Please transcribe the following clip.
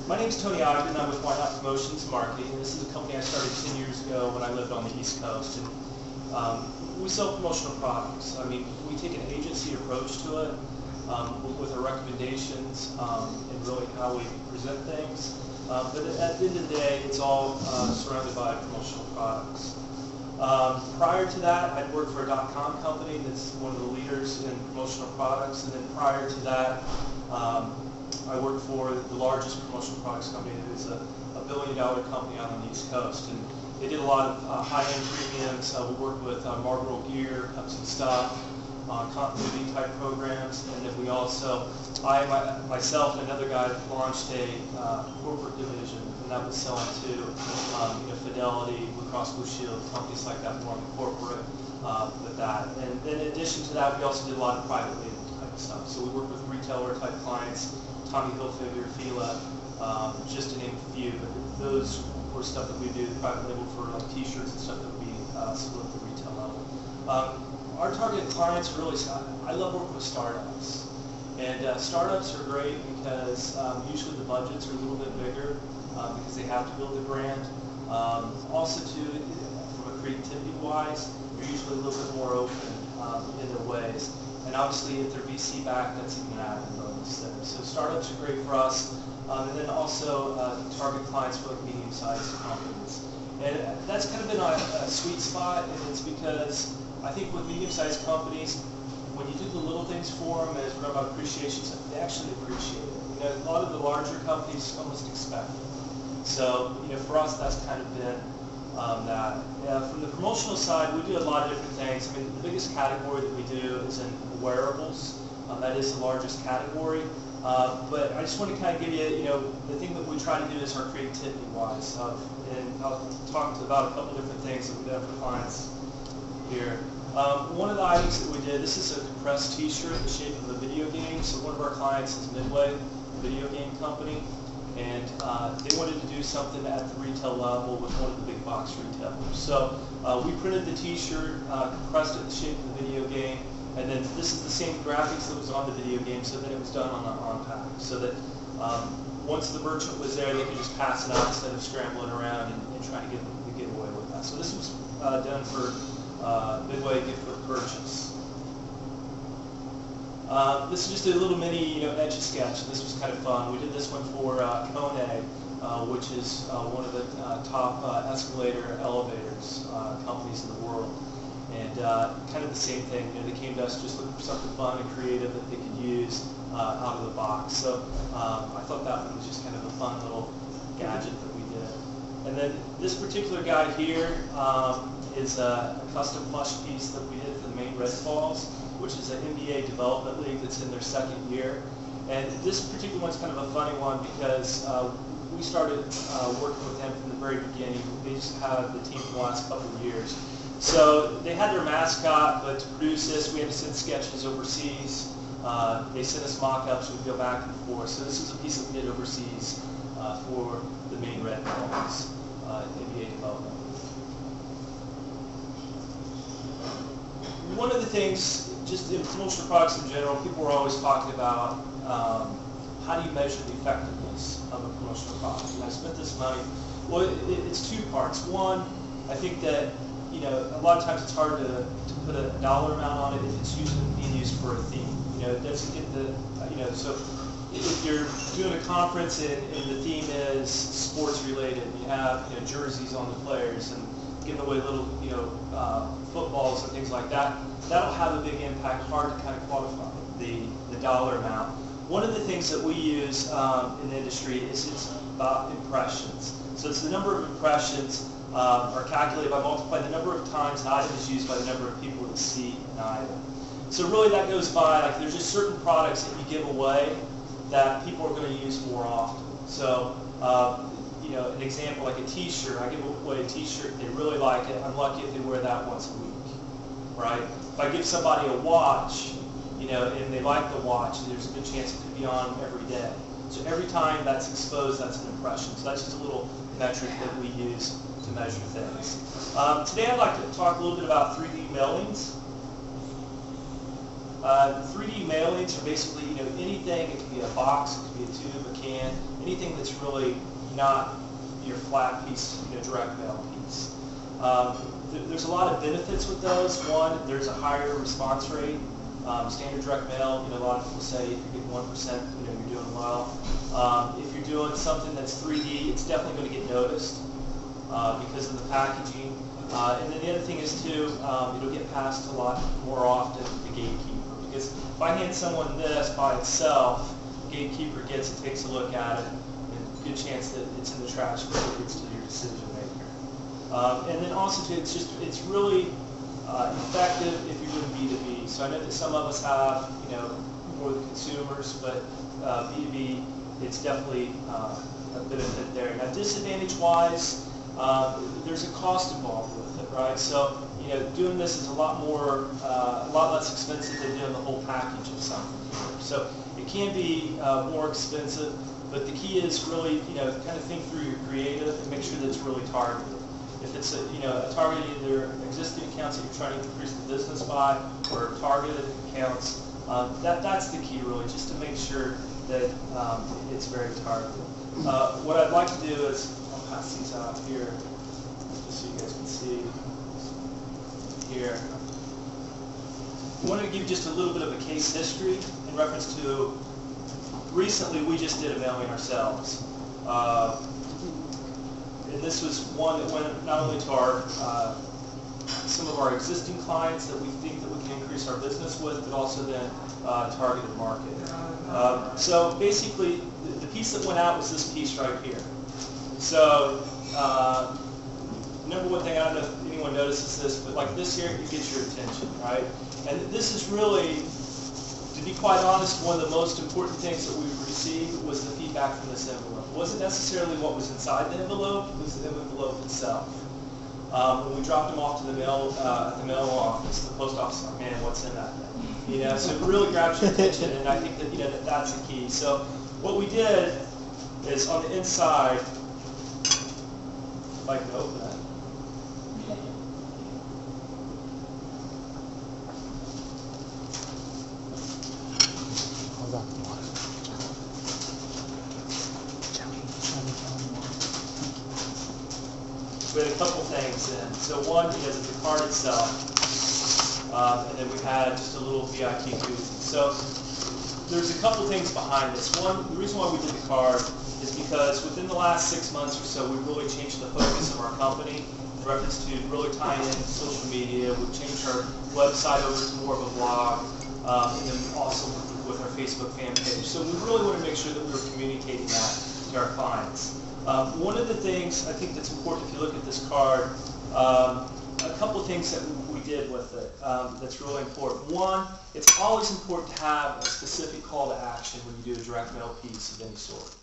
My name is Tony Ogden. I'm with Why Not Promotions Marketing. This is a company I started 10 years ago when I lived on the East Coast. And we sell promotional products. I mean, we take an agency approach to it with our recommendations and really how we present things. But at the end of the day, it's all surrounded by promotional products. Prior to that, I'd worked for a .com company that's one of the leaders in promotional products. And then prior to that, I worked for the largest promotional products company. It was a $1 billion company out on the East Coast. And they did a lot of high-end premiums. We worked with Marlboro Gear, Pepsi Stuff, continuity type programs. And then we also, myself and another guy launched a corporate division, and that was selling to Fidelity, Blue Cross Blue Shield, companies like that, more on the corporate with that. And then in addition to that, we also did a lot of private label type of stuff. So we worked with retailer type clients, Tommy Hilfiger, Fila, just to name a few. But those were stuff that we do, private label for like t-shirts and stuff that we split at the retail level. Our target clients really, I love working with startups. And startups are great because usually the budgets are a little bit bigger because they have to build the brand. Also too, from a creativity-wise, they're usually a little bit more open in their ways. And obviously, if they're VC backed, that's even an added bonus there. So startups are great for us. And then also target clients for like medium-sized companies. And that's kind of been a sweet spot, and it's because I think with medium-sized companies, when you do the little things for them, as we're about appreciation, they actually appreciate it. A lot of the larger companies almost expect it. So, for us, that's kind of been that. From the promotional side, we do a lot of different things. I mean, the biggest category that we do is in wearables. That is the largest category. But I just want to kind of give you, the thing that we try to do is our creativity-wise. And I'll talk about a couple different things that we do for clients here. One of the items that we did, this is a compressed t-shirt in the shape of a video game. So one of our clients is Midway, a video game company. And they wanted to do something at the retail level with one of the big box retailers. So we printed the t-shirt, compressed it in the shape of the video game, and then this is the same graphics that was on the video game, so that it was done on the on-pack. So that once the merchant was there, they could just pass it out instead of scrambling around and trying to get away with that. So this was done for Midway gift for purchase. This is just a little mini, etch-a-sketch. This was kind of fun. We did this one for Kone, which is one of the top escalator elevators companies in the world. And kind of the same thing. They came to us just looking for something fun and creative that they could use out of the box. So I thought that one was just kind of a fun little gadget that we did. And then this particular guy here is a custom plush piece that we did for the Maine Red Balls, which is an NBA development league that's in their second year. And this particular one's kind of a funny one because we started working with them from the very beginning. They just had the team for the last couple of years. So they had their mascot, but to produce this, we had to send sketches overseas. They sent us mock-ups, we'd go back and forth. So this is a piece that we did overseas for the Maine Red Balls, NBA development. One of the things, just in promotional products in general, people were always talking about how do you measure the effectiveness of a promotional product. And I spent this money. Well, it's two parts. One, I think that a lot of times it's hard to put a dollar amount on it if it's usually being used for a theme. It doesn't get the so if you're doing a conference and the theme is sports related, and you have jerseys on the players and giving away little footballs and things like that, that'll have a big impact. Hard to kind of quantify the dollar amount. One of the things that we use in the industry is it's about impressions. So it's the number of impressions are calculated by multiplying the number of times an item is used by the number of people that see an item. So really that goes by, like, there's just certain products that you give away that people are going to use more often. So an example like a t-shirt, I give away a t-shirt, they really like it. I'm lucky if they wear that once a week, right? If I give somebody a watch, and they like the watch, there's a good chance it could be on every day. So every time that's exposed, that's an impression. So that's just a little metric that we use to measure things. Today I'd like to talk a little bit about 3D mailings. 3D mailings are basically, anything. It can be a box, it can be a tube, a can, anything that's really not your flat piece, direct mail piece. There's a lot of benefits with those. One, there's a higher response rate. Standard direct mail, a lot of people say if you get 1%, you're doing well. If you're doing something that's 3D, it's definitely going to get noticed because of the packaging. And then the other thing is too, it'll get passed a lot more often to the gatekeeper. Because if I hand someone this by itself, the gatekeeper gets it, takes a look at it, and good chance that it's in the trash before it gets to your decision maker. And then also too, it's really effective if you're doing B2B. So I know that some of us have, more the consumers, but B2B, it's definitely a benefit there. Now, disadvantage-wise, there's a cost involved with it, right? So, doing this is a lot less expensive than doing the whole package of something here. So it can be more expensive, but the key is really, kind of think through your creative and make sure that it's really targeted. If it's targeted either existing accounts that you're trying to increase the business by, or targeted accounts, that's the key really, just to make sure that it's very targeted. What I'd like to do is, I'll pass these out here, just so you guys can see here. I wanted to give you just a little bit of a case history in reference to, recently we just did a mailing ourselves. And this was one that went not only to our some of our existing clients that we think that we can increase our business with, but also then targeted market. So basically, the piece that went out was this piece right here. So number one thing, I don't know if anyone notices this, but like this here, it gets your attention, right? And this is really, to be quite honest, one of the most important things that we received was the feedback from this envelope. It wasn't necessarily what was inside the envelope, it was the envelope itself. When we dropped them off to the mail office, the post office, like, man, what's in that thing? So it really grabs your attention, and I think that that's the key. So what we did is on the inside, if I can open it. We had a couple things in. So one, the card itself, and then we had just a little VIP koozie. So there's a couple things behind this. One, the reason why we did the card is because within the last 6 months or so, we've really changed the focus of our company in reference to really tying in social media. We've changed our website over to more of a blog, and then also with our Facebook fan page. So we really want to make sure that we're communicating that to our clients. One of the things I think that's important, if you look at this card, a couple of things that we did with it that's really important. One, it's always important to have a specific call to action when you do a direct mail piece of any sort.